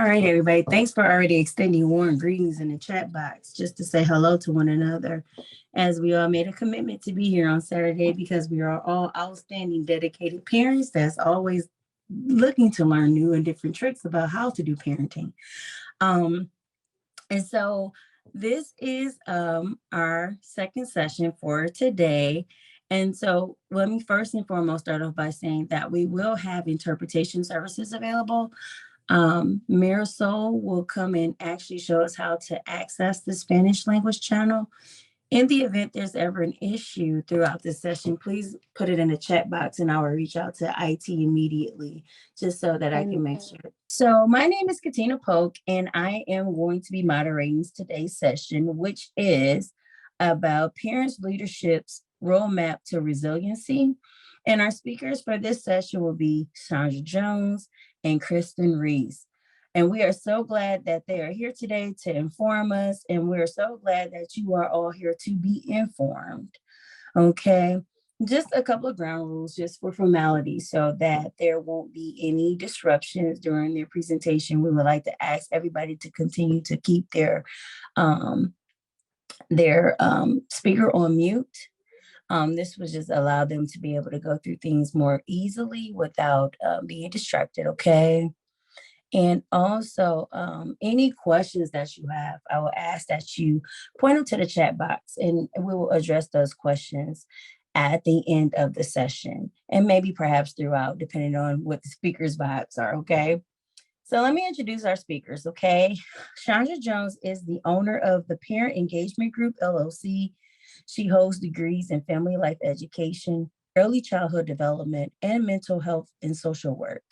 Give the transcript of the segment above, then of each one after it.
right, everybody. Thanks for already extending warm greetings in the chat box just to say hello to one another as we all made a commitment to be here on Saturday because we are all outstanding, dedicated parents that's always looking to learn new and different tricks about how to do parenting. Um, and so this is our second session for today. And so let me first and foremost start off by saying that we will have interpretation services available. Marisol will come and actually show us how to access the Spanish language channel. In the event there's ever an issue throughout the session, please put it in the chat box and I will reach out to IT immediately just so that I can make sure. So my name is Katina Polk and I am going to be moderating today's session, which is about parents' leadership's roadmap to resiliency. And our speakers for this session will be Chandra Jones and Kristen Reese. And we are so glad that they are here today to inform us. And we're so glad that you are all here to be informed. Okay. Just a couple of ground rules just for formality so that there won't be any disruptions during their presentation. We would like to ask everybody to continue to keep their speaker on mute. This would just allow them to be able to go through things more easily without being distracted, okay? And also, any questions that you have, I will ask that you point them to the chat box and we will address those questions at the end of the session and maybe perhaps throughout, depending on what the speakers' vibes are, okay? So let me introduce our speakers, okay? Chandra Jones is the owner of the Parent Engagement Group, LLC. She holds degrees in family life education, early childhood development, and mental health and social work.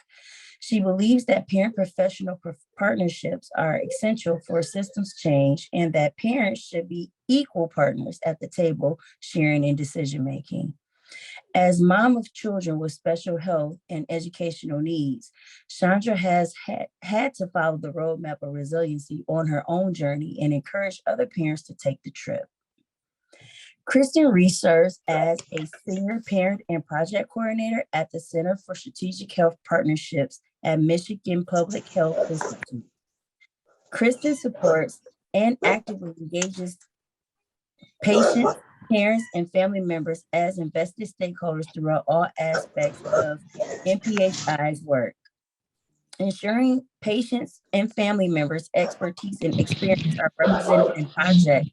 She believes that parent-professional partnerships are essential for systems change and that parents should be equal partners at the table, sharing in decision-making. As mom of children with special health and educational needs, Chandra has had to follow the roadmap of resiliency on her own journey and encourage other parents to take the trip. Kristen Reese serves as a senior parent and project coordinator at the Center for Strategic Health Partnerships at Michigan Public Health Institute. Kristen supports and actively engages patients, parents, and family members as invested stakeholders throughout all aspects of NPHI's work. Ensuring patients and family members' expertise and experience are represented in project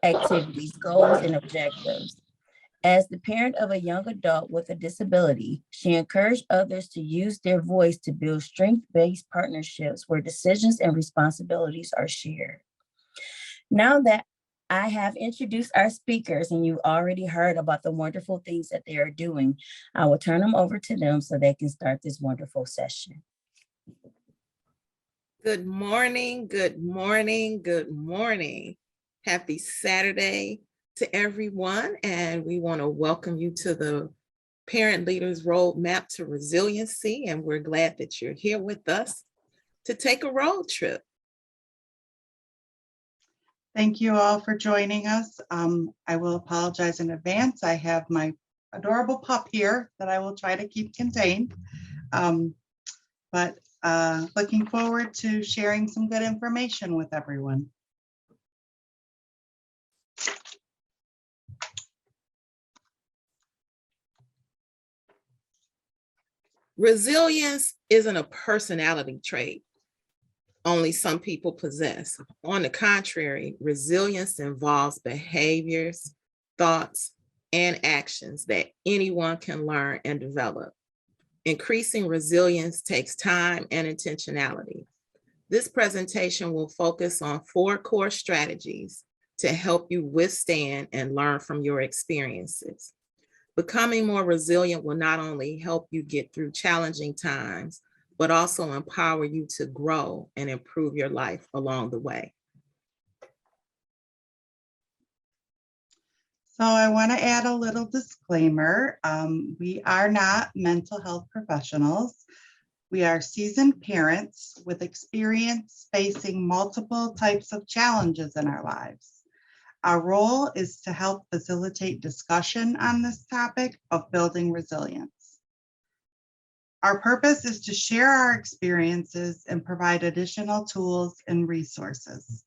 activities, goals, and objectives. As the parent of a young adult with a disability, she encouraged others to use their voice to build strength-based partnerships where decisions and responsibilities are shared. Now that I have introduced our speakers and you've already heard about the wonderful things that they are doing, I will turn them over to them so they can start this wonderful session. Good morning, good morning, good morning. Happy Saturday to everyone. And we want to welcome you to the Parent Leaders Roadmap to Resiliency. And we're glad that you're here with us to take a road trip. Thank you all for joining us. I will apologize in advance. I have my adorable pup here that I will try to keep contained. But looking forward to sharing some good information with everyone. Resilience isn't a personality trait only some people possess. On the contrary, resilience involves behaviors, thoughts, and actions that anyone can learn and develop. Increasing resilience takes time and intentionality. This presentation will focus on 4 core strategies to help you withstand and learn from your experiences. Becoming more resilient will not only help you get through challenging times, but also empower you to grow and improve your life along the way. So I want to add a little disclaimer. We are not mental health professionals. We are seasoned parents with experience facing multiple types of challenges in our lives. Our role is to help facilitate discussion on this topic of building resilience. Our purpose is to share our experiences and provide additional tools and resources.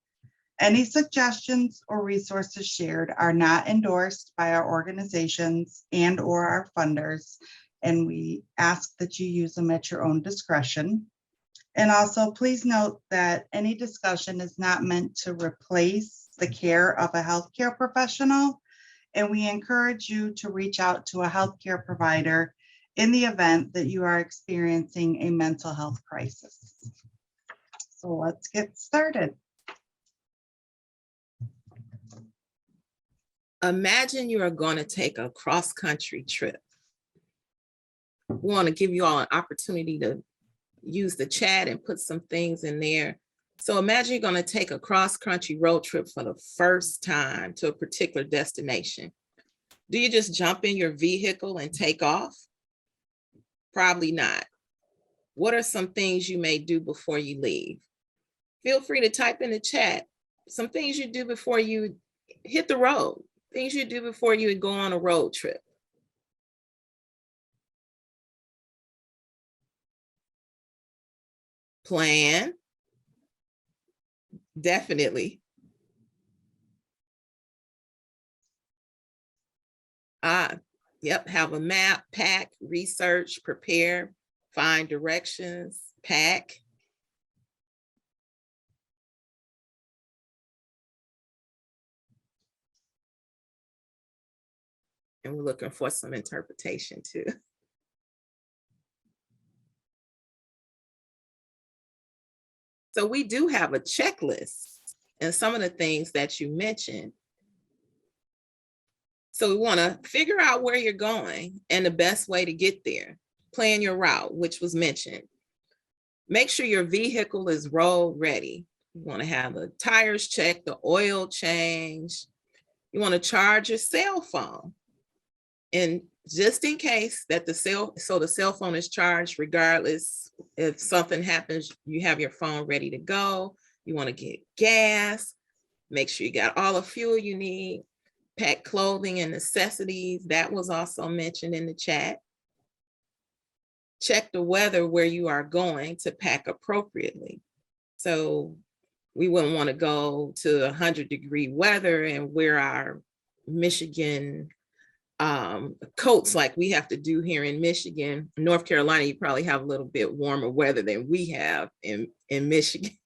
Any suggestions or resources shared are not endorsed by our organizations and or our funders, and we ask that you use them at your own discretion. And also, please note that any discussion is not meant to replace the care of a healthcare professional, and we encourage you to reach out to a healthcare provider in the event that you are experiencing a mental health crisis. So let's get started. Imagine you are going to take a cross-country trip. We want to give you all an opportunity to use the chat and put some things in there. So imagine you're going to take a cross-country road trip for the first time to a particular destination. Do you just jump in your vehicle and take off? Probably not. What are some things you may do before you leave? Feel free to type in the chat some things you do before you hit the road, things you do before you go on a road trip. Plan. Definitely. Yep, have a map, pack, research, prepare, find directions, pack. And we're looking for some interpretation too. So we do have a checklist and some of the things that you mentioned. So we want to figure out where you're going and the best way to get there. Plan your route, which was mentioned. Make sure your vehicle is road ready. You want to have the tires checked, the oil changed. You want to charge your cell phone. And just in case that the cell phone is charged regardless, if something happens, you have your phone ready to go. You want to get gas, make sure you got all the fuel you need, pack clothing and necessities. That was also mentioned in the chat. Check the weather where you are going to pack appropriately. So we wouldn't want to go to 100-degree weather and wear our Michigan coats like we have to do here in Michigan. North Carolina, you probably have a little bit warmer weather than we have in Michigan.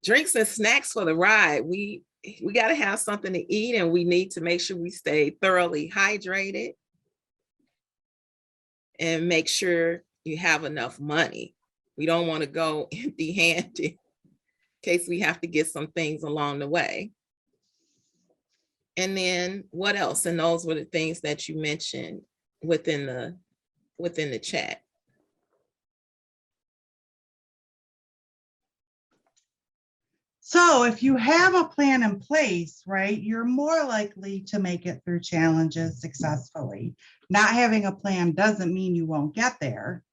Drinks and snacks for the ride. We got to have something to eat, and we need to make sure we stay thoroughly hydrated and make sure you have enough money. We don't want to go empty-handed in case we have to get some things along the way. And then what else? And those were the things that you mentioned within the chat. So if you have a plan in place, right, you're more likely to make it through challenges successfully. Not having a plan doesn't mean you won't get there,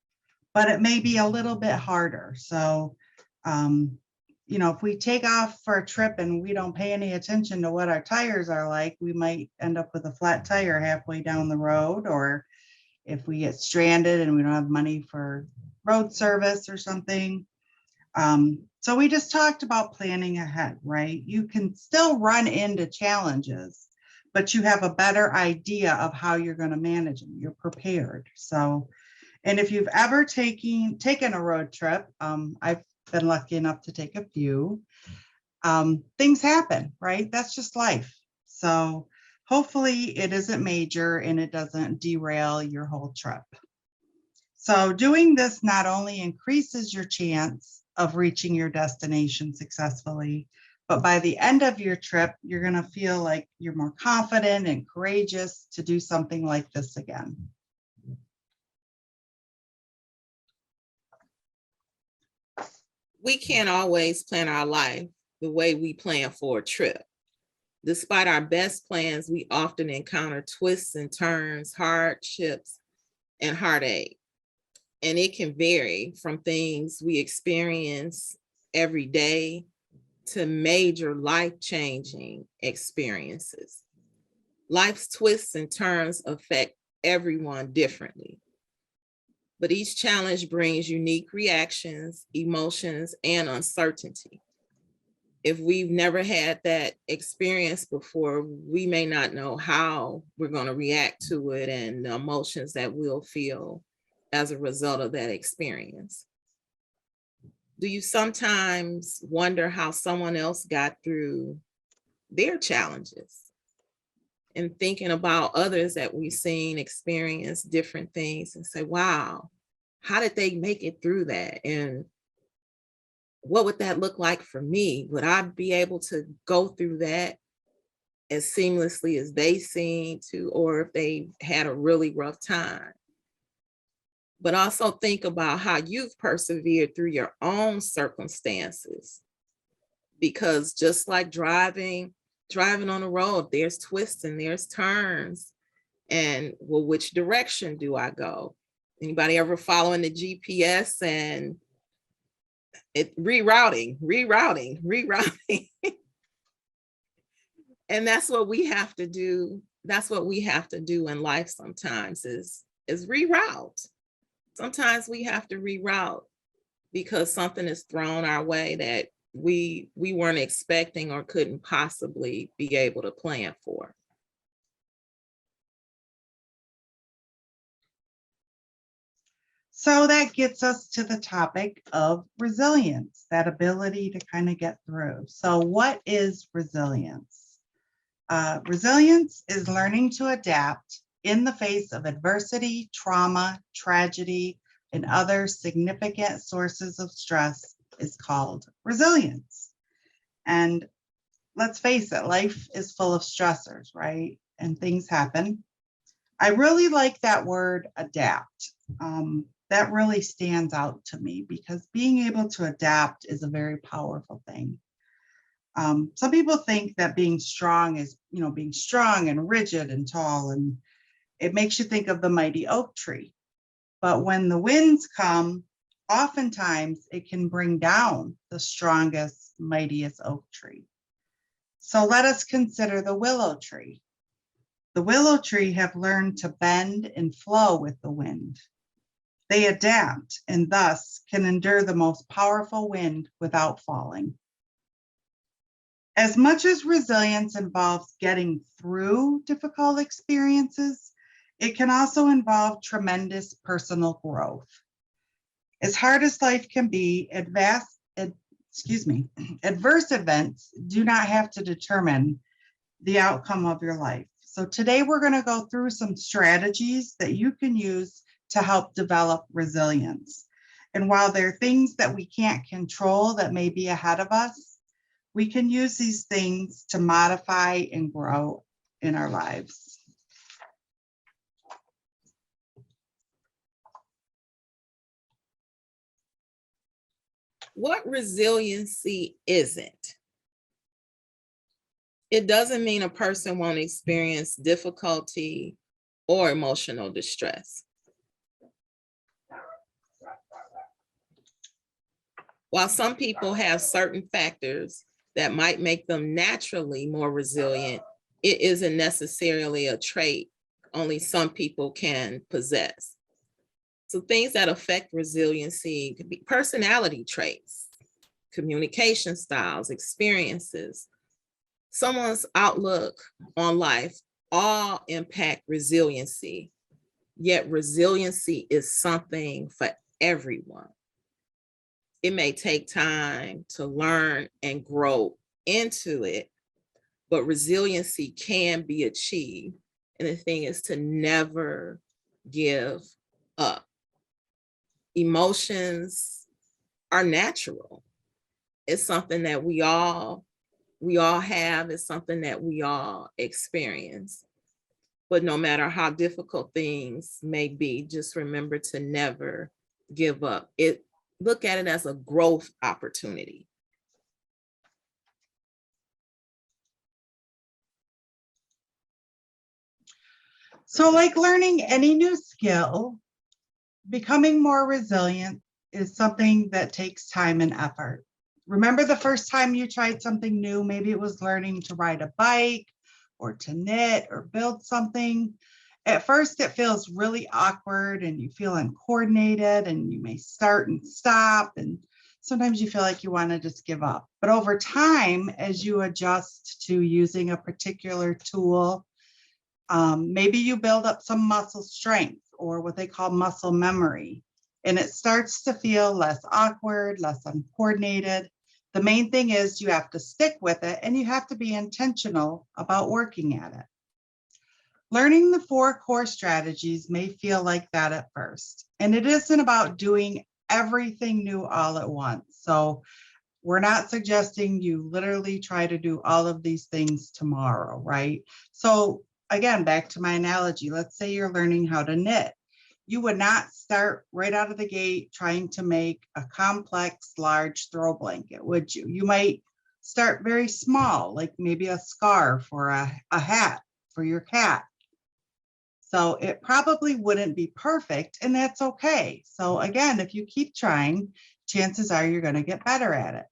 but it may be a little bit harder. So, you know, if we take off for a trip and we don't pay any attention to what our tires are like, we might end up with a flat tire halfway down the road, or if we get stranded and we don't have money for road service or something. So we just talked about planning ahead, right? You can still run into challenges, but you have a better idea of how you're going to manage them. You're prepared. So, and if you've ever taken a road trip, I've been lucky enough to take a few, things happen, right? That's just life. So hopefully it isn't major and it doesn't derail your whole trip. So doing this not only increases your chance of reaching your destination successfully, but by the end of your trip, you're going to feel like you're more confident and courageous to do something like this again. We can't always plan our life the way we plan for a trip. Despite our best plans, we often encounter twists and turns, hardships, and heartache. And it can vary from things we experience every day to major life-changing experiences. Life's twists and turns affect everyone differently. but each challenge brings unique reactions, emotions, and uncertainty. If we've never had that experience before, we may not know how we're going to react to it and the emotions that we'll feel as a result of that experience. Do you sometimes wonder how someone else got through their challenges? And thinking about others that we've seen experience different things and say, wow, how did they make it through that? And what would that look like for me? Would I be able to go through that as seamlessly as they seem to, or if they had a really rough time? But also think about how you've persevered through your own circumstances. Because just like driving on the road, there's twists and there's turns. And well, which direction do I go? Anybody ever following the GPS and it rerouting? And that's what we have to do. That's what we have to do in life sometimes is reroute. Sometimes we have to reroute because something is thrown our way that we weren't expecting or couldn't possibly be able to plan for. So that gets us to the topic of resilience, that ability to kind of get through. So what is resilience? Resilience is learning to adapt in the face of adversity, trauma, tragedy, and other significant sources of stress is called resilience. And let's face it, life is full of stressors, right? And things happen. I really like that word adapt. That really stands out to me because being able to adapt is a very powerful thing. Some people think that being strong is, being strong and rigid and tall, and it makes you think of the mighty oak tree. But when the winds come, oftentimes it can bring down the strongest, mightiest oak tree. So let us consider the willow tree. The willow tree have learned to bend and flow with the wind. They adapt and thus can endure the most powerful wind without falling. As much as resilience involves getting through difficult experiences, it can also involve tremendous personal growth. As hard as life can be, adverse events do not have to determine the outcome of your life. So today we're going to go through some strategies that you can use to help develop resilience. And while there are things that we can't control that may be ahead of us, we can use these things to modify and grow in our lives. What resiliency isn't? It doesn't mean a person won't experience difficulty or emotional distress. While some people have certain factors that might make them naturally more resilient, it isn't necessarily a trait only some people can possess. So things that affect resiliency could be personality traits, communication styles, experiences, someone's outlook on life, all impact resiliency. Yet resiliency is something for everyone. It may take time to learn and grow into it, but resiliency can be achieved. And the thing is to never give up. Emotions are natural. It's something that we all have. It's something that we all experience. But no matter how difficult things may be, just remember to never give up. Look at it as a growth opportunity. So like learning any new skill, becoming more resilient is something that takes time and effort. Remember the first time you tried something new? Maybe it was learning to ride a bike or to knit or build something. At first, it feels really awkward and you feel uncoordinated and you may start and stop. And sometimes you feel like you want to just give up. But over time, as you adjust to using a particular tool, maybe you build up some muscle strength or what they call muscle memory, and it starts to feel less awkward, less uncoordinated. The main thing is you have to stick with it and you have to be intentional about working at it. Learning the 4 core strategies may feel like that at first, and it isn't about doing everything new all at once. So we're not suggesting you literally try to do all of these things tomorrow, right? So again, back to my analogy, let's say you're learning how to knit. You would not start right out of the gate trying to make a complex, large throw blanket, would you? You might start very small, like maybe a scarf or a hat for your cat. So it probably wouldn't be perfect, and that's okay. So again, if you keep trying, chances are you're going to get better at it.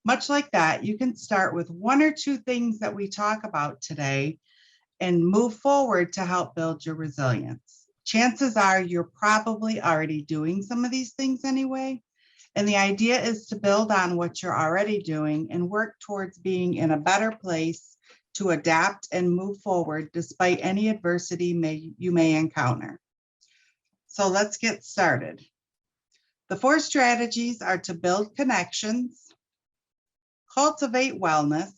Much like that, you can start with 1 or 2 things that we talk about today and move forward to help build your resilience. Chances are you're probably already doing some of these things anyway. And the idea is to build on what you're already doing and work towards being in a better place to adapt and move forward despite any adversity you may encounter. So let's get started. The 4 strategies are to build connections, cultivate wellness,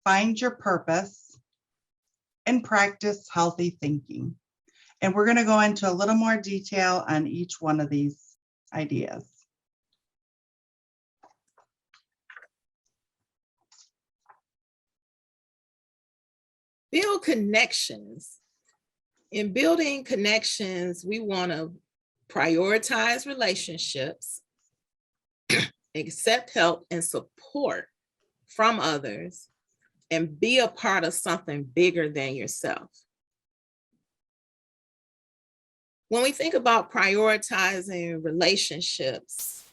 find your purpose, and practice healthy thinking. And we're going to go into a little more detail on each one of these ideas. Build connections. In building connections, we want to prioritize relationships, accept help and support from others, and be a part of something bigger than yourself. When we think about prioritizing relationships,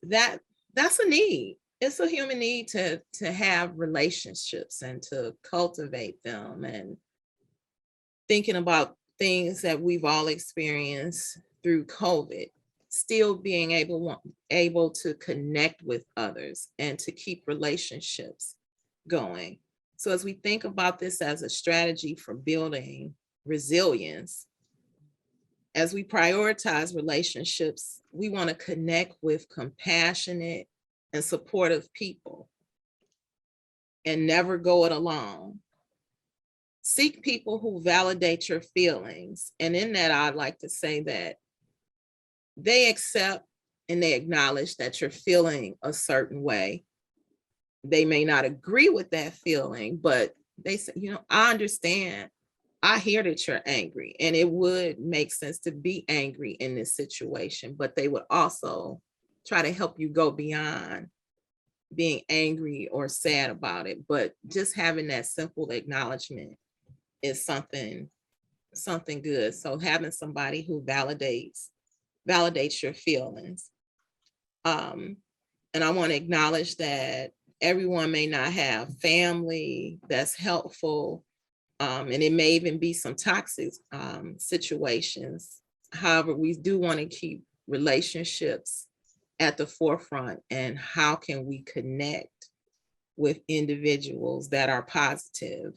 that's a need. It's a human need to have relationships and to cultivate them, and thinking about things that we've all experienced through COVID, still being able to connect with others and to keep relationships going. So as we think about this as a strategy for building resilience, as we prioritize relationships, we want to connect with compassionate and supportive people and never go it alone. Seek people who validate your feelings. And in that, I'd like to say that they accept and they acknowledge that you're feeling a certain way. They may not agree with that feeling, but they say, I understand. I hear that you're angry, and it would make sense to be angry in this situation, but they would also try to help you go beyond being angry or sad about it. But just having that simple acknowledgement is something good. So having somebody who validates your feelings. And I want to acknowledge that everyone may not have family that's helpful. And it may even be some toxic situations. However, we do want to keep relationships at the forefront. And how can we connect with individuals that are positive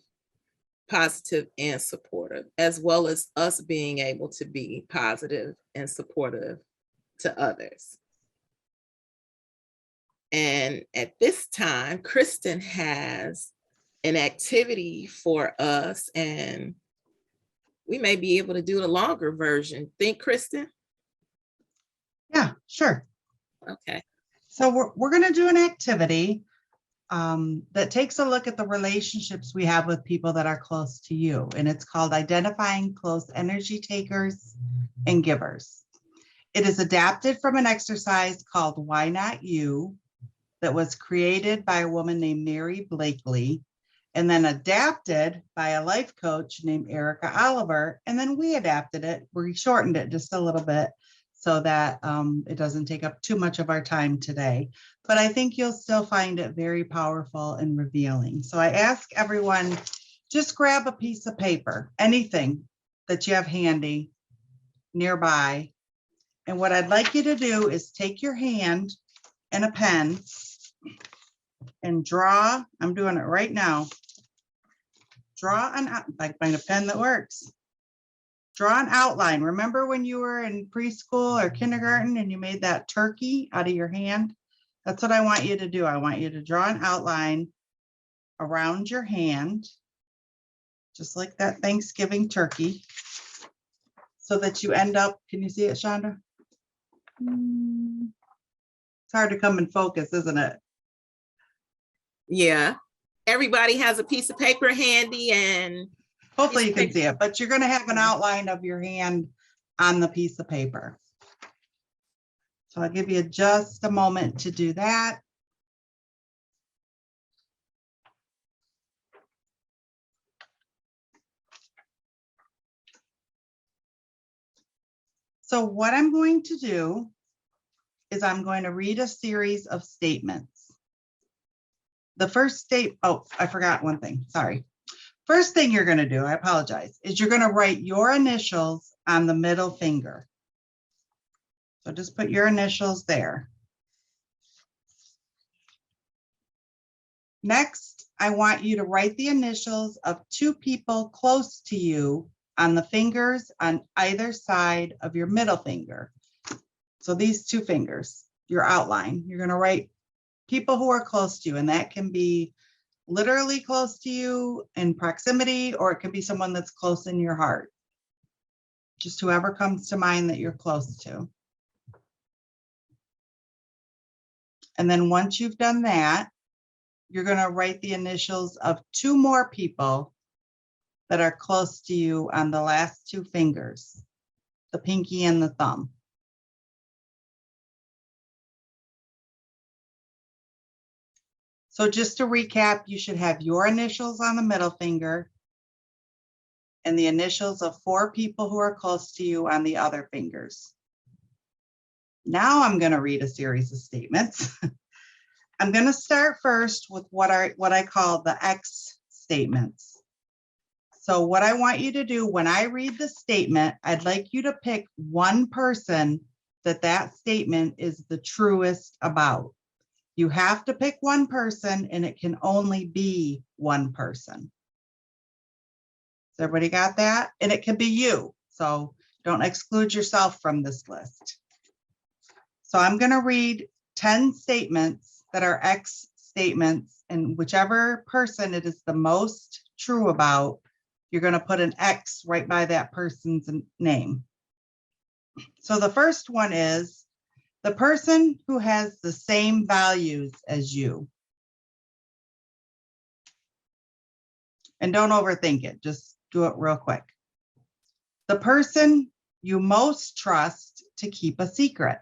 and supportive, as well as us being able to be positive and supportive to others. And at this time, Kristen has an activity for us, and we may be able to do the longer version. Think, Kristen? Yeah, sure. Okay. So we're going to do an activity that takes a look at the relationships we have with people that are close to you. And it's called Identifying Close Energy Takers and Givers. It is adapted from an exercise called Why Not You that was created by a woman named Mary Blakely, and then adapted by a life coach named Erica Oliver. And then we adapted it. We shortened it just a little bit so that it doesn't take up too much of our time today. But I think you'll still find it very powerful and revealing. So I ask everyone Just grab a piece of paper, anything that you have handy nearby. And what I'd like you to do is take your hand and a pen and draw. I'm doing it right now. Draw an, if I can find a pen that works. Draw an outline. Remember when you were in preschool or kindergarten and you made that turkey out of your hand? That's what I want you to do. I want you to draw an outline around your hand, just like that Thanksgiving turkey, so that you end up, can you see it, Chandra? It's hard to come in focus, isn't it? Yeah. Everybody has a piece of paper handy, and Hopefully you can see it, but you're going to have an outline of your hand on the piece of paper. So I'll give you just a moment to do that. So what I'm going to do is I'm going to read a series of statements. The first state, oh, I forgot one thing, sorry. First thing you're going to do, I apologize, is you're going to write your initials on the middle finger. So just put your initials there. Next, I want you to write the initials of two people close to you on the fingers on either side of your middle finger. So these two fingers, your outline, you're going to write people who are close to you, and that can be literally close to you in proximity, or it could be someone that's close in your heart. Just whoever comes to mind that you're close to. And then once you've done that, you're going to write the initials of two more people that are close to you on the last two fingers, the pinky and the thumb. So just to recap, you should have your initials on the middle finger and the initials of four people who are close to you on the other fingers. Now I'm going to read a series of statements. I'm going to start first with what I call the X statements. So what I want you to do when I read the statement, I'd like you to pick one person that statement is the truest about. You have to pick one person, and it can only be one person. Has everybody got that? And it can be you, so don't exclude yourself from this list. So I'm going to read 10 statements that are X statements, and whichever person it is the most true about, you're going to put an X right by that person's name. So the first one is the person who has the same values as you. And don't overthink it, just do it real quick. The person you most trust to keep a secret.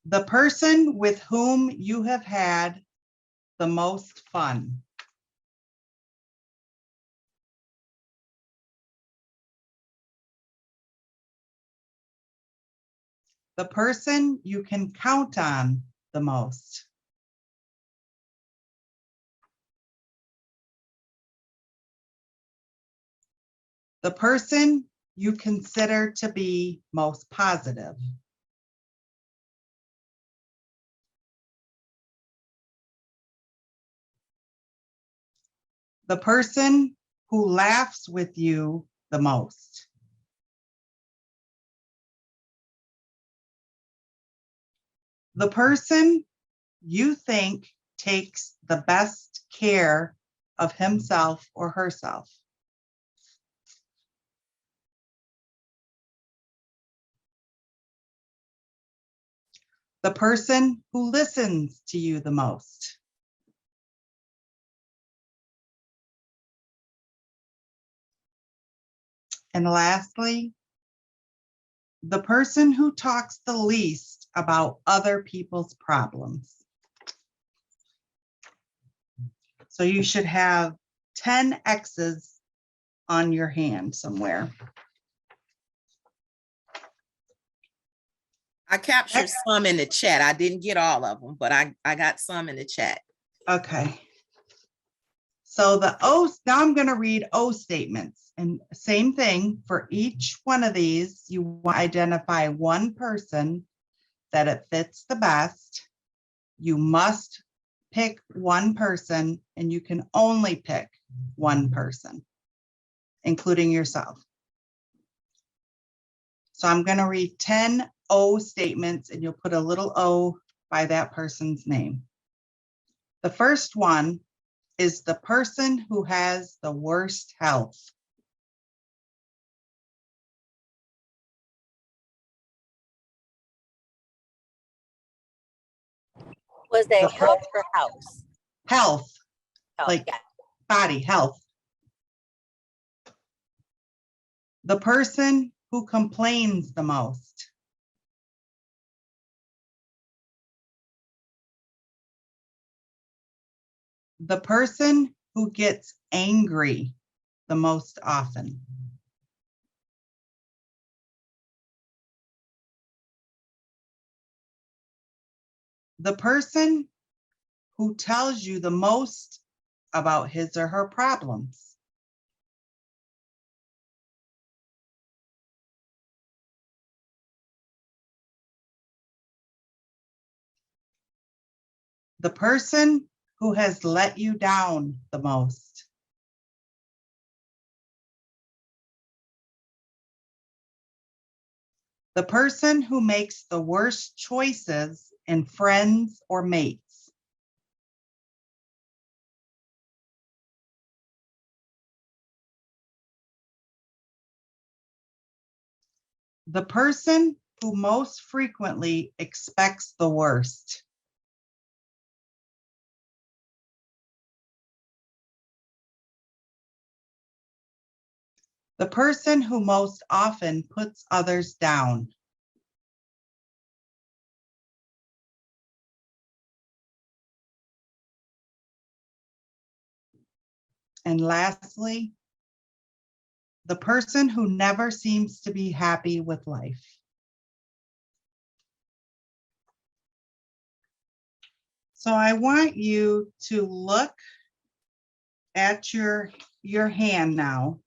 The person with whom you have had the most fun. The person you can count on the most. The person you consider to be most positive. The person who laughs with you the most. The person you think takes the best care of himself or herself. The person who listens to you the most. And lastly, the person who talks the least about other people's problems. So you should have 10 X's on your hand somewhere. I captured some in the chat. I didn't get all of them, but I got some in the chat. Okay. So the O, now I'm going to read O statements, and same thing for each one of these. You want to identify one person that it fits the best. You must pick one person, and you can only pick one person, including yourself. So I'm going to read 10 O statements, and you'll put a little O by that person's name. The first one is the person who has the worst health. Was that health or house? Health, like yeah. body health. The person who complains the most. The person who gets angry the most often. The person who tells you the most about his or her problems. The person who has let you down the most. The person who makes the worst choices in friends or mates. The person who most frequently expects the worst. The person who most often puts others down. And lastly, the person who never seems to be happy with life. So I want you to look at your hand now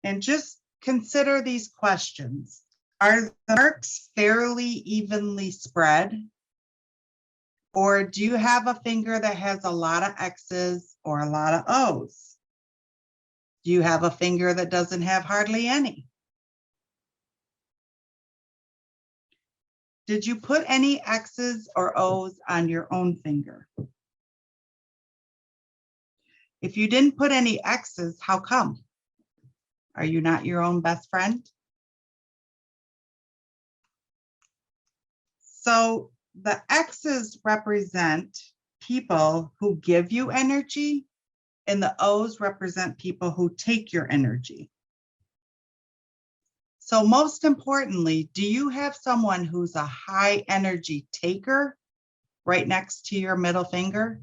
and just consider these questions. Are the marks fairly evenly spread? Or do you have a finger that has a lot of X's or a lot of O's? Do you have a finger that doesn't have hardly any? Did you put any X's or O's on your own finger? If you didn't put any X's, how come? Are you not your own best friend? So the X's represent people who give you energy, and the O's represent people who take your energy. So most importantly, do you have someone who's a high energy taker right next to your middle finger?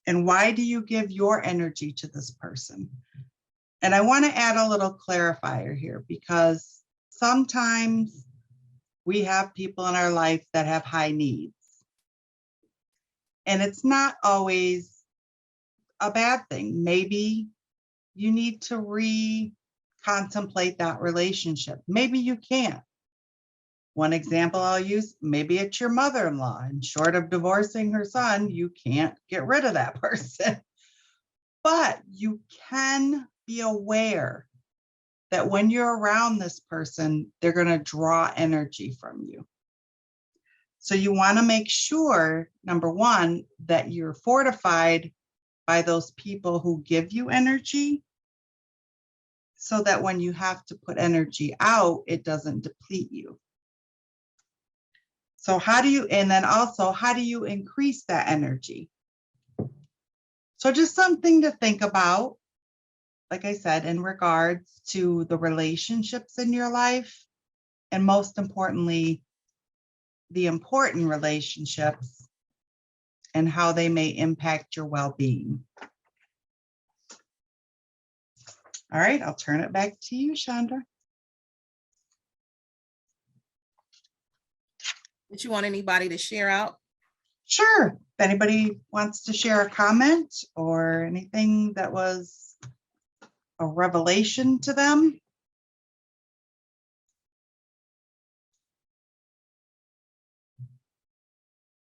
And why do you give your energy to this person? And I want to add a little clarifier here, because sometimes we have people in our life that have high needs. And it's not always a bad thing. Maybe you need to contemplate that relationship. Maybe you can't. One example I'll use, maybe it's your mother-in-law, and short of divorcing her son, you can't get rid of that person. But you can be aware that when you're around this person, they're going to draw energy from you. So you want to make sure, number one, that you're fortified by those people who give you energy, so that when you have to put energy out, it doesn't deplete you. So and then also, how do you increase that energy? So just something to think about, like I said, in regards to the relationships in your life, and most importantly, the important relationships and how they may impact your well-being. All right, I'll turn it back to you, Chandra. Did you want anybody to share out? Sure. If anybody wants to share a comment or anything that was a revelation to them.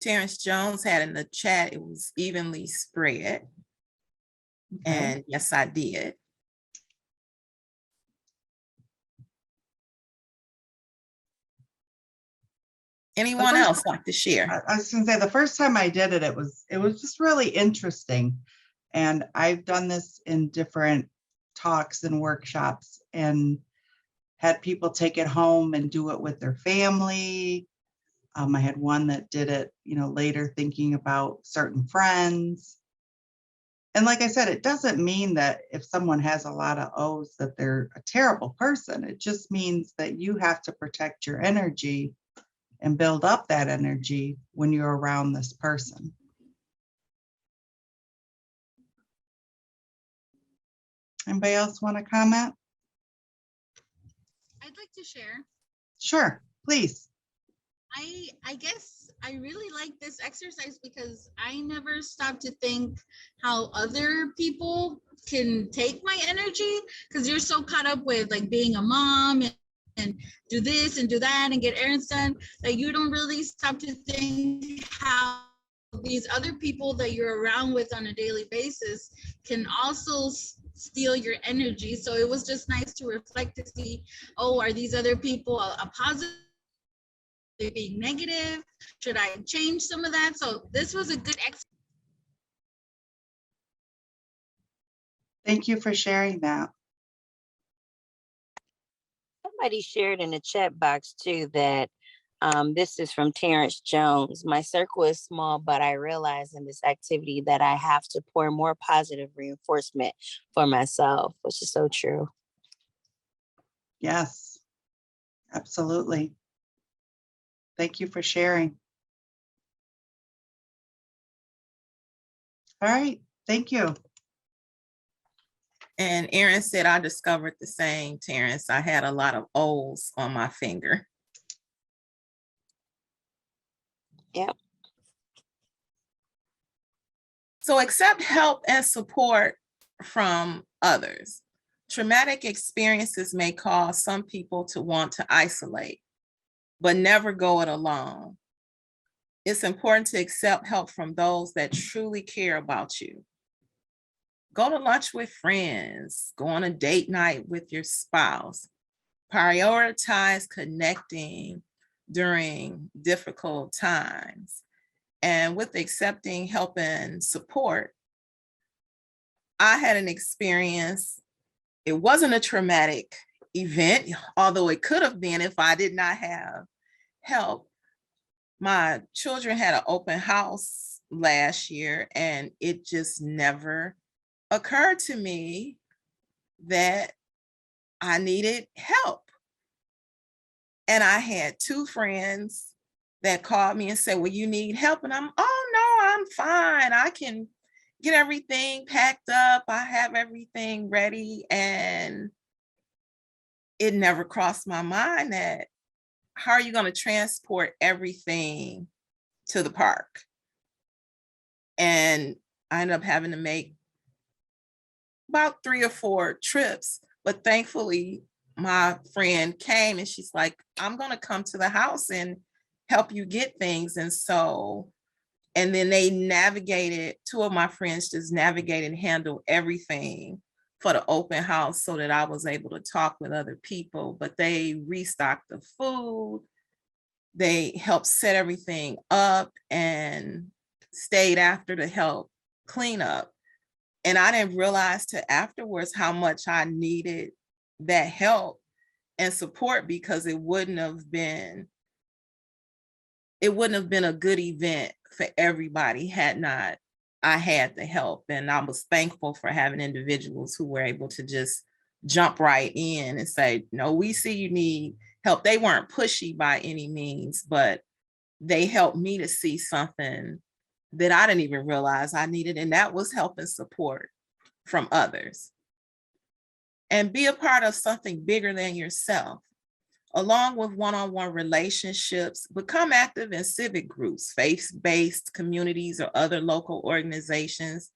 Terrence Jones had in the chat, it was evenly spread. Okay. And yes, I did. Anyone else like to share? I was gonna say, the first time I did it, it was just really interesting. And I've done this in different talks and workshops and had people take it home and do it with their family. I had one that did it, later thinking about certain friends. And like I said, it doesn't mean that if someone has a lot of O's that they're a terrible person. It just means that you have to protect your energy and build up that energy when you're around this person. Anybody else want to comment? I'd like to share. Sure, please. I guess I really like this exercise because I never stop to think how other people can take my energy, because you're so caught up with like being a mom and do this and do that and get errands done that you don't really stop to think how these other people that you're around with on a daily basis can also steal your energy. So it was just nice to reflect to see, oh, are these other people a positive? They being negative? Should I change some of that? So this was a good exercise. Thank you for sharing that. Somebody shared in the chat box too that this is from Terrence Jones. My circle is small, but I realize in this activity that I have to pour more positive reinforcement for myself, which is so true. Yes, absolutely. Thank you for sharing. All right, thank you. And Erin said, I discovered the same, Terrence. I had a lot of O's on my finger. Yep. So accept help and support from others. Traumatic experiences may cause some people to want to isolate, but never go it alone. It's important to accept help from those that truly care about you. Go to lunch with friends, go on a date night with your spouse. Prioritize connecting during difficult times. And with accepting help and support, I had an experience. It wasn't a traumatic event, although it could have been if I did not have help. My children had an open house last year, and it just never occurred to me that I needed help. And I had two friends that called me and said, well, you need help? And oh no, I'm fine. I can get everything packed up. I have everything ready. And it never crossed my mind that how are you going to transport everything to the park? And I ended up having to make about 3 or 4 trips. But thankfully, my friend came and she's like, I'm going to come to the house and help you get things. And so, and then they navigated, 2 of my friends just navigated and handled everything for the open house so that I was able to talk with other people. But they restocked the food. They helped set everything up and stayed after to help clean up. And I didn't realize till afterwards how much I needed that help and support, because it wouldn't have been a good event for everybody had not I had the help. And I was thankful for having individuals who were able to just jump right in and say, no, we see you need help. They weren't pushy by any means, but they helped me to see something that I didn't even realize I needed. And that was help and support from others. And be a part of something bigger than yourself. Along with one-on-one relationships, become active in civic groups, faith-based communities, or other local organizations,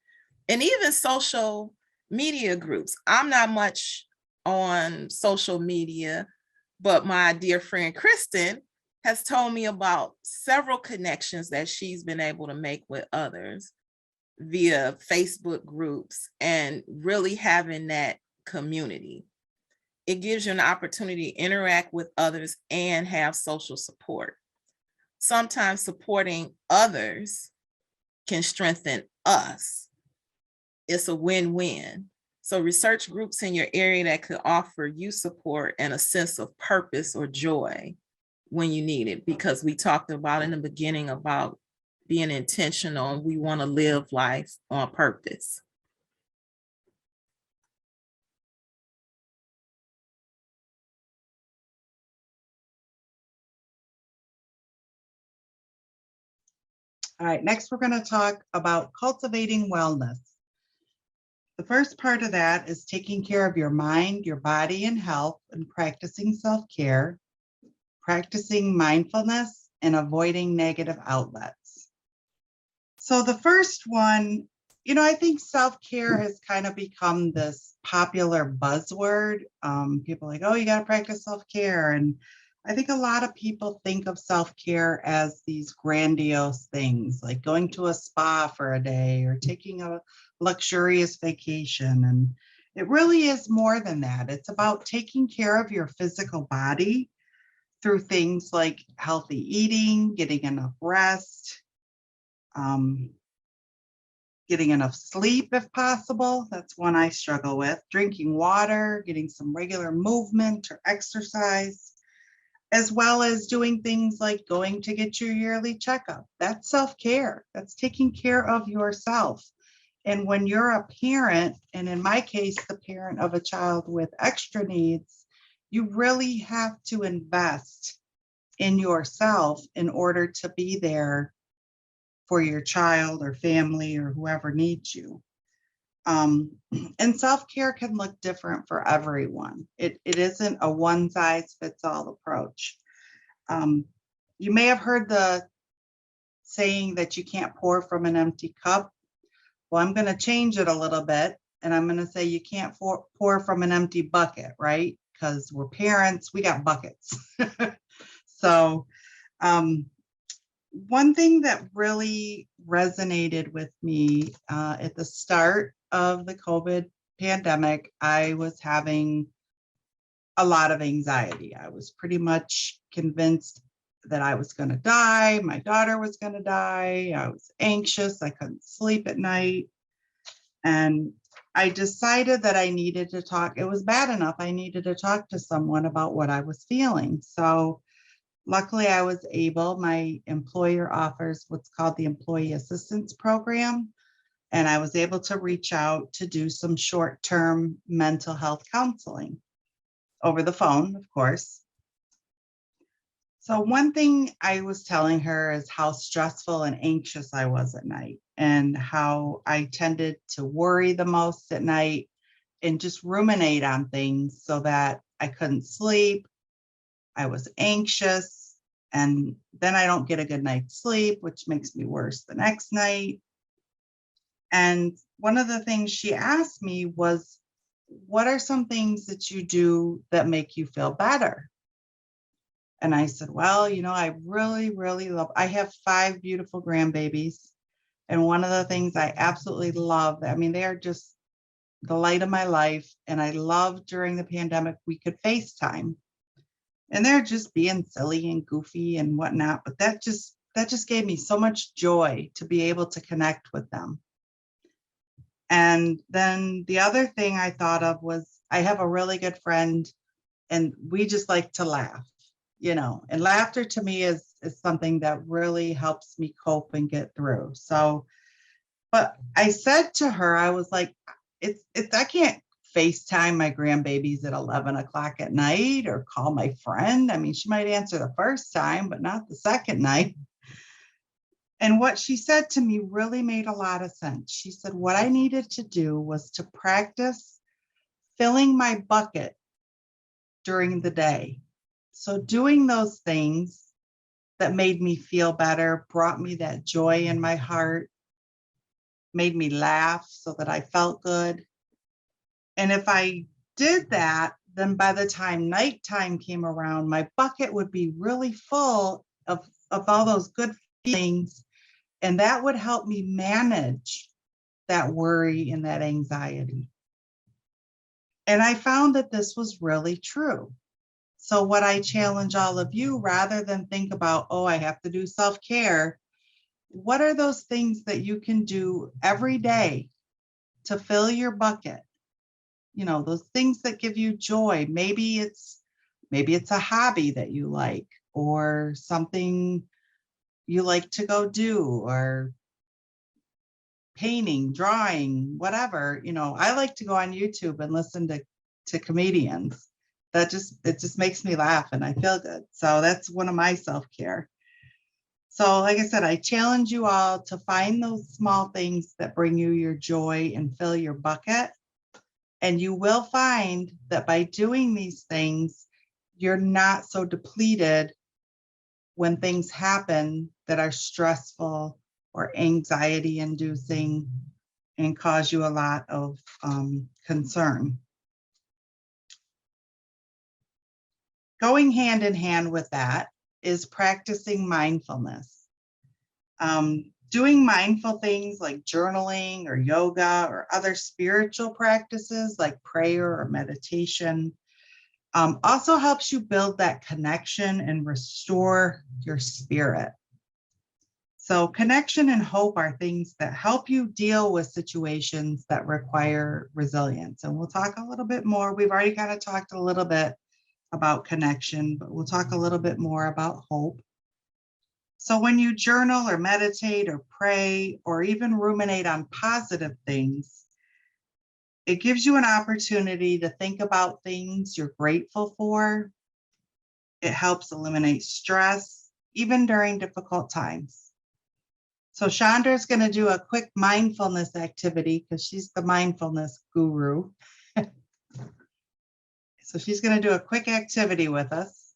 and even social media groups. I'm not much on social media, but my dear friend Kristen has told me about several connections that she's been able to make with others via Facebook groups and really having that community. It gives you an opportunity to interact with others and have social support. Sometimes supporting others can strengthen us. It's a win-win. So research groups in your area that could offer you support and a sense of purpose or joy when you need it, because we talked about in the beginning about being intentional. We want to live life on purpose. All right, next we're going to talk about cultivating wellness. The first part of that is taking care of your mind, your body, and health, and practicing self-care, practicing mindfulness, and avoiding negative outlets. So the first one, I think self-care has kind of become this popular buzzword. People are like, oh, you got to practice self-care. And I think a lot of people think of self-care as these grandiose things, like going to a spa for a day or taking a luxurious vacation. And it really is more than that. It's about taking care of your physical body through things like healthy eating, getting enough rest, getting enough sleep if possible. That's one I struggle with. Drinking water, getting some regular movement or exercise, as well as doing things like going to get your yearly checkup. That's self-care. That's taking care of yourself. And when you're a parent, and in my case, the parent of a child with extra needs, you really have to invest in yourself in order to be there for your child or family or whoever needs you. And self-care can look different for everyone. It isn't a one-size-fits-all approach. You may have heard the saying that you can't pour from an empty cup. Well, I'm going to change it a little bit, and I'm going to say you can't pour from an empty bucket, right? Because we're parents, we got buckets. So one thing that really resonated with me at the start of the COVID pandemic, I was having a lot of anxiety. I was pretty much convinced that I was going to die. My daughter was going to die. I was anxious. I couldn't sleep at night. And I decided that I needed to talk. It was bad enough. I needed to talk to someone about what I was feeling. So luckily I was able, my employer offers what's called the Employee Assistance Program. And I was able to reach out to do some short-term mental health counseling over the phone, of course. So one thing I was telling her is how stressful and anxious I was at night, and how I tended to worry the most at night and just ruminate on things so that I couldn't sleep. I was anxious, and then I don't get a good night's sleep, which makes me worse the next night. And one of the things she asked me was, what are some things that you do that make you feel better? And I said, well, I really, really love, I have 5 beautiful grandbabies. And one of the things I absolutely love, they are just the light of my life. And I love during the pandemic, we could FaceTime. And they're just being silly and goofy and whatnot. But that just gave me so much joy to be able to connect with them. And then the other thing I thought of was, I have a really good friend, and we just like to laugh, and laughter to me is something that really helps me cope and get through. So, but I said to her, I was like, I can't FaceTime my grandbabies at 11 o'clock at night or call my friend. She might answer the first time, but not the second night. And what she said to me really made a lot of sense. She said, what I needed to do was to practice filling my bucket during the day. So doing those things that made me feel better, brought me that joy in my heart, made me laugh so that I felt good. And if I did that, then by the time nighttime came around, my bucket would be really full of all those good feelings. And that would help me manage that worry and that anxiety. And I found that this was really true. So, what I challenge all of you, rather than think about, oh, I have to do self care, what are those things that you can do every day to fill your bucket? You know, those things that give you joy. Maybe it's a hobby that you like, or something you like to go do, or painting, drawing, whatever. You know, I like to go on YouTube and listen to comedians. It just makes me laugh and I feel good. So that's one of my self-care. So like I said, I challenge you all to find those small things that bring you your joy and fill your bucket. And you will find that by doing these things, you're not so depleted when things happen that are stressful or anxiety inducing and cause you a lot of concern. Going hand in hand with that is practicing mindfulness. Doing mindful things like journaling or yoga or other spiritual practices like prayer or meditation also helps you build that connection and restore your spirit. So connection and hope are things that help you deal with situations that require resilience. And we'll talk a little bit more. We've already kind of talked a little bit about connection, but we'll talk a little bit more about hope. So when you journal or meditate or pray or even ruminate on positive things, it gives you an opportunity to think about things you're grateful for. It helps eliminate stress, even during difficult times. So Chandra is going to do a quick mindfulness activity because she's the mindfulness guru. So she's going to do a quick activity with us.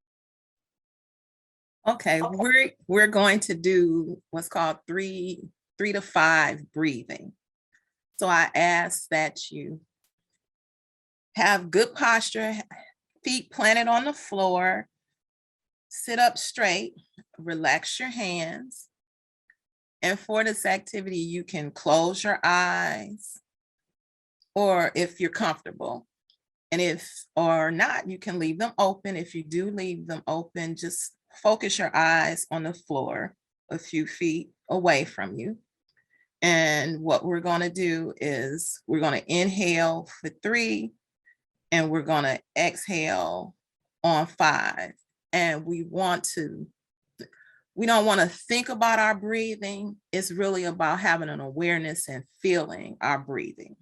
Okay, we're going to do what's called 3 to 5 breathing. So I ask that you have good posture, feet planted on the floor, sit up straight, relax your hands. And for this activity, you can close your eyes, or if you're comfortable. And if or not, you can leave them open. If you do leave them open, just focus your eyes on the floor a few feet away from you. And what we're going to do is we're going to inhale for 3 and we're going to exhale on 5. And we don't want to think about our breathing. It's really about having an awareness and feeling our breathing.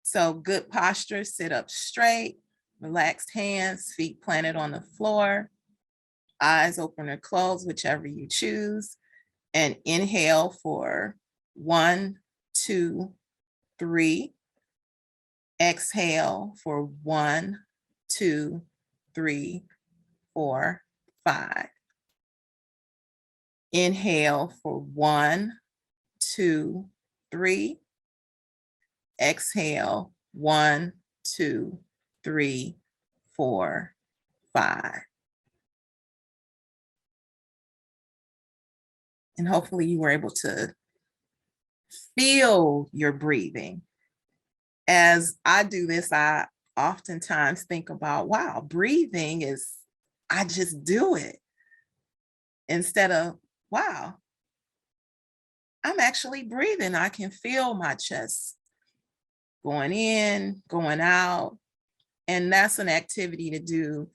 So good posture, sit up straight, relaxed hands, feet planted on the floor, eyes open or closed, whichever you choose, and inhale for 1, 2, 3. Exhale for 1, 2, 3, 4, 5. Inhale for 1, 2, 3. Exhale 1, 2, 3, 4, 5. And hopefully you were able to feel your breathing. As I do this, I oftentimes think about, wow, breathing is, I just do it. Instead of, wow, I'm actually breathing. I can feel my chest going in, going out. And that's an activity to do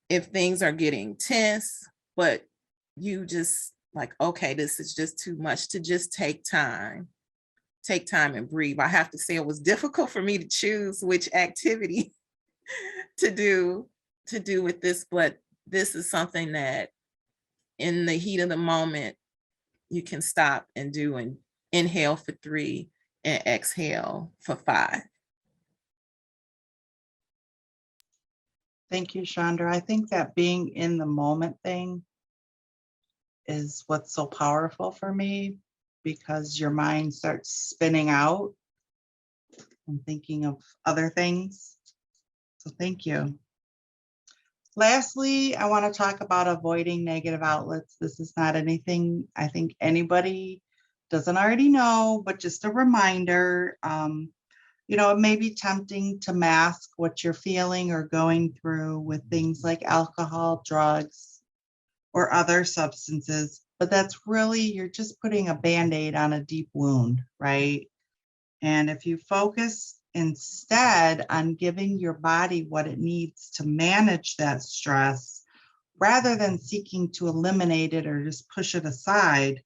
if things are getting tense, but you just like, okay, this is just too much, to just take time and breathe. I have to say it was difficult for me to choose which activity to do with this, but this is something that in the heat of the moment, you can stop and do, and inhale for 3 and exhale for 5. Thank you, Chandra. I think that being in the moment thing is what's so powerful for me, because your mind starts spinning out and thinking of other things. So thank you. Lastly, I want to talk about avoiding negative outlets. This is not anything I think anybody doesn't already know, but just a reminder. It may be tempting to mask what you're feeling or going through with things like alcohol, drugs, or other substances, but that's really, you're just putting a Band-Aid on a deep wound, right? And if you focus instead on giving your body what it needs to manage that stress, rather than seeking to eliminate it or just push it aside,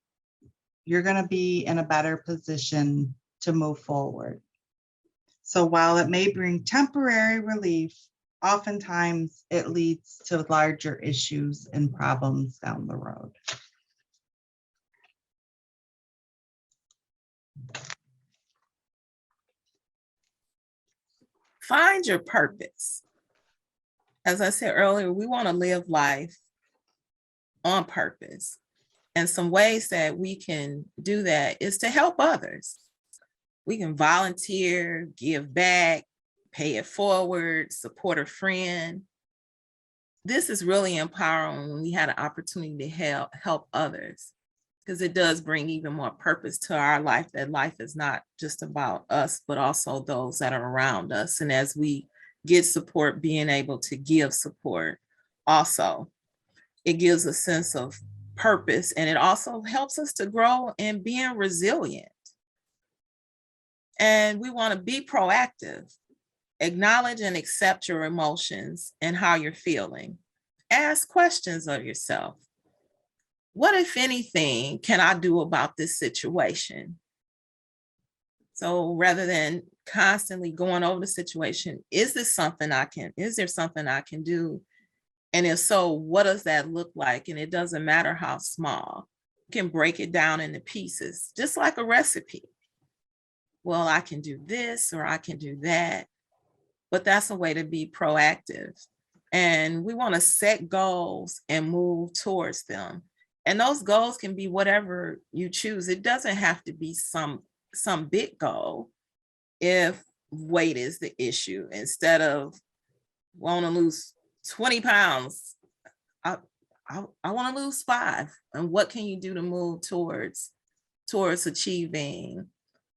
you're going to be in a better position to move forward. So while it may bring temporary relief, oftentimes it leads to larger issues and problems down the road. Find your purpose. As I said earlier, we want to live life on purpose. And some ways that we can do that is to help others. We can volunteer, give back, pay it forward, support a friend. This is really empowering when we had an opportunity to help others, because it does bring even more purpose to our life, that life is not just about us, but also those that are around us. And as we get support, being able to give support also, it gives a sense of purpose, and it also helps us to grow in being resilient. And we want to be proactive. Acknowledge and accept your emotions and how you're feeling. Ask questions of yourself. What, if anything, can I do about this situation? So rather than constantly going over the situation, is there something I can do? And if so, what does that look like? And it doesn't matter how small. You can break it down into pieces, just like a recipe. Well, I can do this or I can do that, but that's a way to be proactive. And we want to set goals and move towards them. And those goals can be whatever you choose. It doesn't have to be some big goal. If weight is the issue, instead of want to lose 20 pounds, I want to lose 5. And what can you do to move towards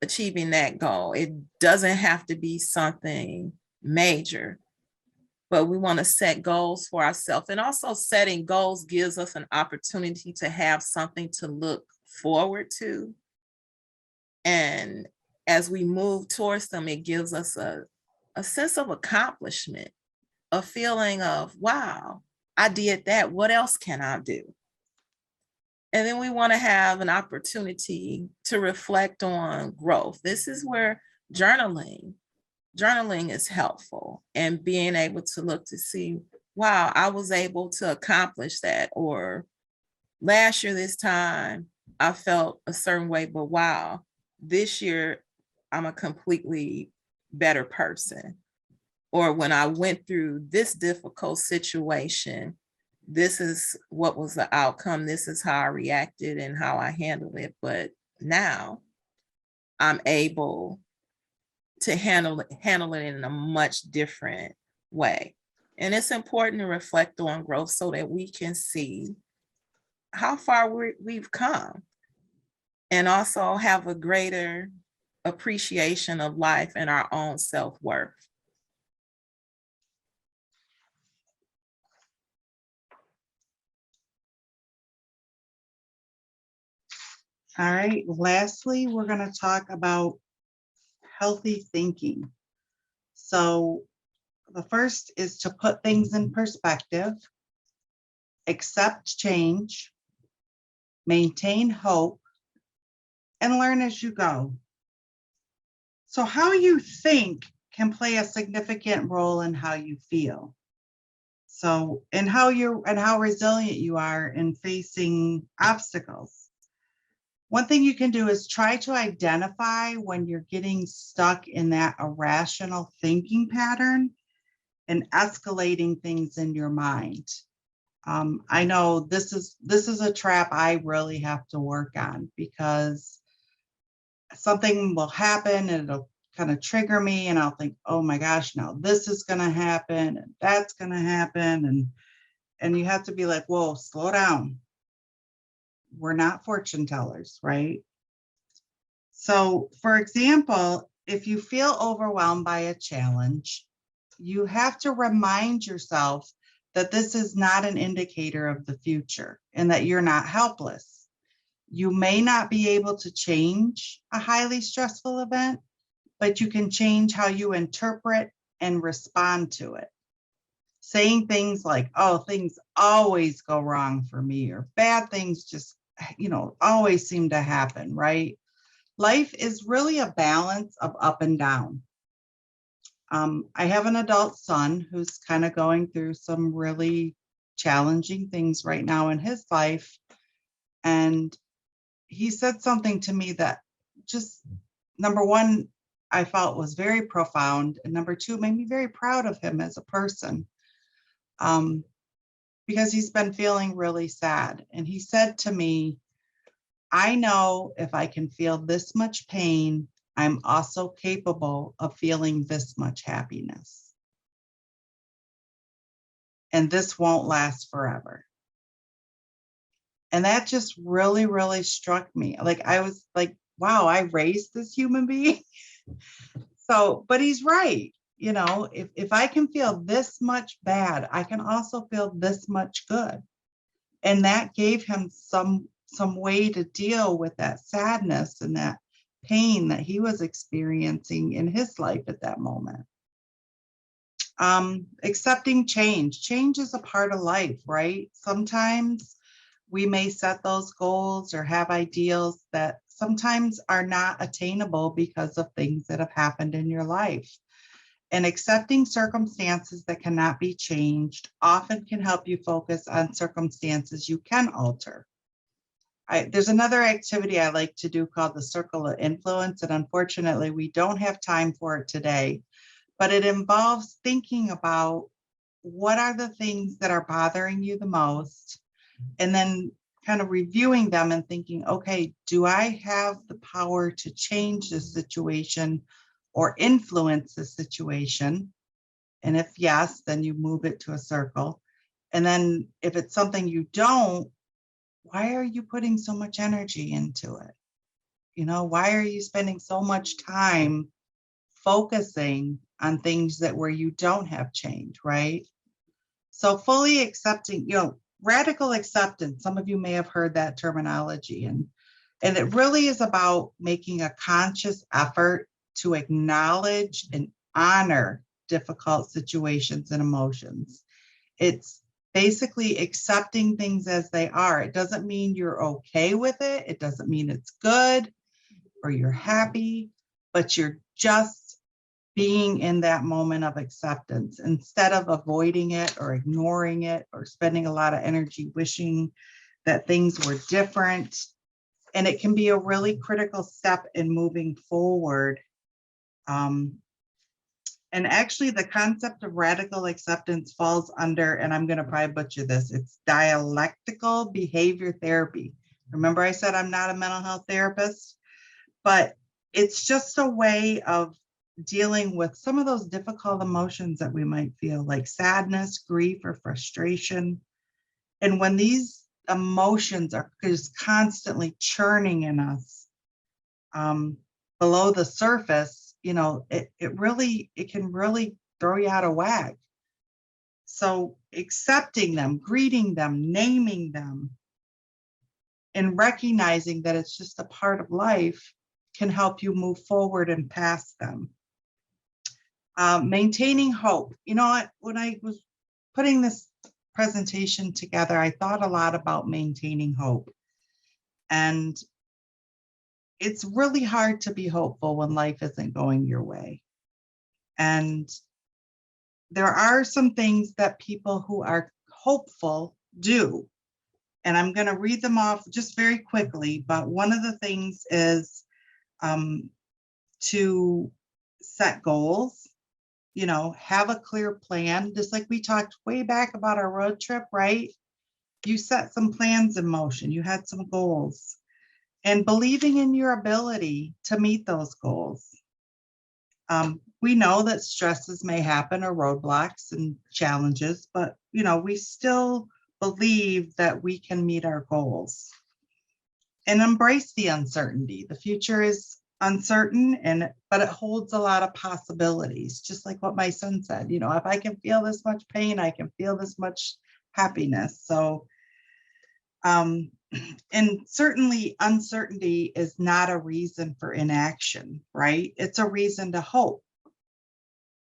achieving that goal? It doesn't have to be something major, but we want to set goals for ourselves. And also, setting goals gives us an opportunity to have something to look forward to. And as we move towards them, it gives us a sense of accomplishment, a feeling of, wow, I did that. What else can I do? And then we want to have an opportunity to reflect on growth. This is where journaling is helpful, and being able to look to see, wow, I was able to accomplish that. Or last year, this time, I felt a certain way, but wow, this year, I'm a completely better person. Or when I went through this difficult situation, this is what was the outcome. This is how I reacted and how I handled it. But now I'm able to handle it in a much different way. And it's important to reflect on growth so that we can see how far we've come, and also have a greater appreciation of life and our own self-worth. All right, lastly, we're going to talk about healthy thinking. So the first is to put things in perspective, accept change, maintain hope, and learn as you go. So how you think can play a significant role in how you feel. So, and how resilient you are in facing obstacles. One thing you can do is try to identify when you're getting stuck in that irrational thinking pattern, and escalating things in your mind. I know this is a trap I really have to work on, because something will happen and it'll kind of trigger me, and I'll think, oh my gosh, now this is going to happen and that's going to happen. And you have to be like, whoa, slow down. We're not fortune tellers, right? So, for example, if you feel overwhelmed by a challenge, you have to remind yourself that this is not an indicator of the future and that you're not helpless. You may not be able to change a highly stressful event, but you can change how you interpret and respond to it. Saying things like, oh, things always go wrong for me, or bad things just, always seem to happen, right? Life is really a balance of up and down. I have an adult son who's kind of going through some really challenging things right now in his life. And he said something to me that just, number one, I felt was very profound. And number two, made me very proud of him as a person, because he's been feeling really sad. And he said to me, I know if I can feel this much pain, I'm also capable of feeling this much happiness. And this won't last forever. And that just really, really struck me. Like, I was like, wow, I raised this human being. So, but he's right. If I can feel this much bad, I can also feel this much good. And that gave him some way to deal with that sadness and that pain that he was experiencing in his life at that moment. Accepting change. Change is a part of life, right? Sometimes we may set those goals or have ideals that sometimes are not attainable because of things that have happened in your life. And accepting circumstances that cannot be changed often can help you focus on circumstances you can alter. There's another activity I like to do called the Circle of Influence, and unfortunately, we don't have time for it today, but it involves thinking about what are the things that are bothering you the most, and then kind of reviewing them and thinking, okay, do I have the power to change this situation or influence the situation? And if yes, then you move it to a circle. And then if it's something you don't, why are you putting so much energy into it? Why are you spending so much time focusing on things where you don't have change, right? So fully accepting, radical acceptance, some of you may have heard that terminology, and it really is about making a conscious effort to acknowledge and honor difficult situations and emotions. It's basically accepting things as they are. It doesn't mean you're okay with it. It doesn't mean it's good or you're happy, but you're just being in that moment of acceptance instead of avoiding it or ignoring it or spending a lot of energy wishing that things were different. And it can be a really critical step in moving forward. And actually, the concept of radical acceptance falls under, and I'm going to probably butcher this, it's dialectical behavior therapy. Remember, I said I'm not a mental health therapist, but it's just a way of dealing with some of those difficult emotions that we might feel, like sadness, grief, or frustration. And when these emotions are just constantly churning in us below the surface, it can really throw you out of whack. So accepting them, greeting them, naming them, and recognizing that it's just a part of life can help you move forward and past them. Maintaining hope. When I was putting this presentation together, I thought a lot about maintaining hope. And it's really hard to be hopeful when life isn't going your way. And there are some things that people who are hopeful do. And I'm going to read them off just very quickly. But one of the things is to set goals. have a clear plan, just like we talked way back about our road trip, right? You set some plans in motion, you had some goals, and believing in your ability to meet those goals. We know that stresses may happen or roadblocks and challenges, but we still believe that we can meet our goals and embrace the uncertainty. The future is uncertain, but it holds a lot of possibilities, just like what my son said. If I can feel this much pain, I can feel this much happiness. So and certainly uncertainty is not a reason for inaction, right? It's a reason to hope,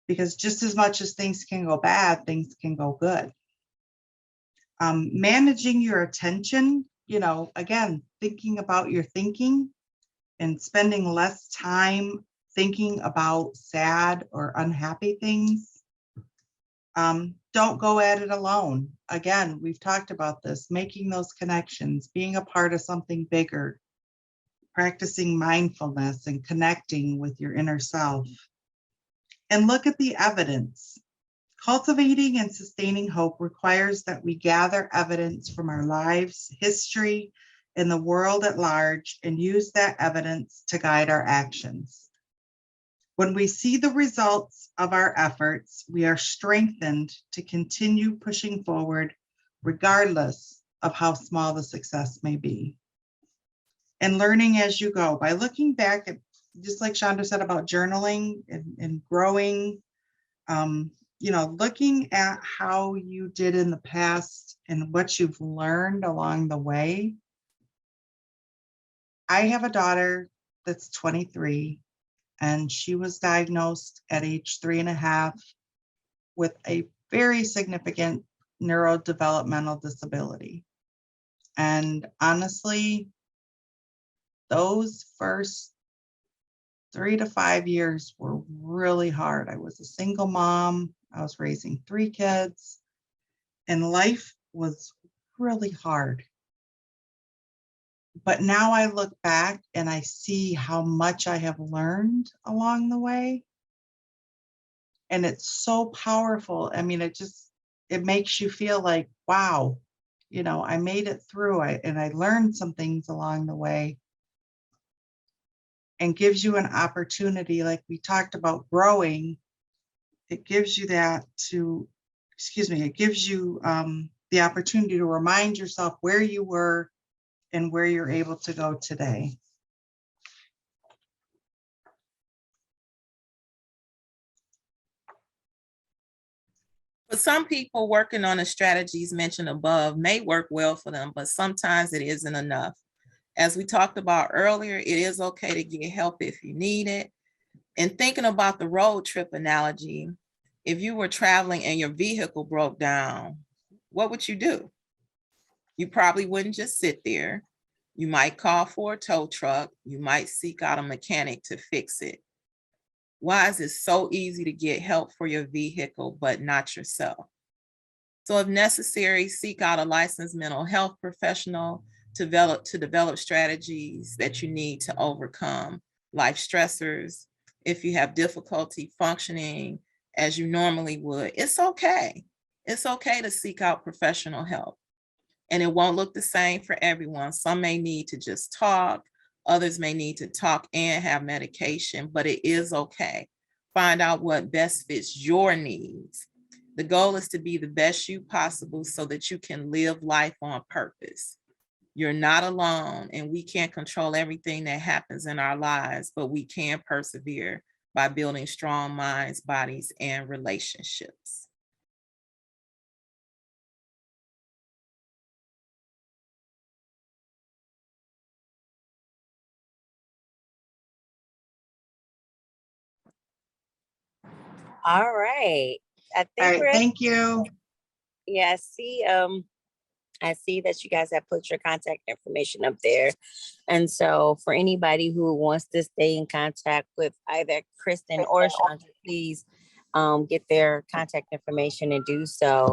because just as much as things can go bad, things can go good. Managing your attention, again, thinking about your thinking and spending less time thinking about sad or unhappy things. Don't go at it alone. Again, we've talked about this, making those connections, being a part of something bigger, practicing mindfulness and connecting with your inner self. And look at the evidence. Cultivating and sustaining hope requires that we gather evidence from our lives, history, and the world at large, and use that evidence to guide our actions. When we see the results of our efforts, we are strengthened to continue pushing forward, regardless of how small the success may be. And learning as you go by looking back at, just like Chandra said about journaling and growing, looking at how you did in the past and what you've learned along the way. I have a daughter that's 23, and she was diagnosed at age 3.5 with a very significant neurodevelopmental disability. And honestly, those first 3 to 5 years were really hard. I was a single mom. I was raising 3 kids, and life was really hard. But now I look back and I see how much I have learned along the way. And it's so powerful. I mean, it makes you feel like, wow, I made it through, and I learned some things along the way, and gives you an opportunity, like we talked about growing. It gives you it gives you the opportunity to remind yourself where you were and where you're able to go today. For some people, working on the strategies mentioned above may work well for them, but sometimes it isn't enough. As we talked about earlier, it is okay to get help if you need it. And thinking about the road trip analogy, if you were traveling and your vehicle broke down, what would you do? You probably wouldn't just sit there. You might call for a tow truck. You might seek out a mechanic to fix it. Why is it so easy to get help for your vehicle, but not yourself? So if necessary, seek out a licensed mental health professional to develop strategies that you need to overcome life stressors. If you have difficulty functioning as you normally would, it's okay. It's okay to seek out professional help. And it won't look the same for everyone. Some may need to just talk. Others may need to talk and have medication, but it is okay. Find out what best fits your needs. The goal is to be the best you possible so that you can live life on purpose. You're not alone, and we can't control everything that happens in our lives, but we can persevere by building strong minds, bodies, and relationships. All right. I All think right, we're thank you. yeah, I see that you guys have put your contact information up there. And so for anybody who wants to stay in contact with either Kristen or Chandra, please get their contact information and do so.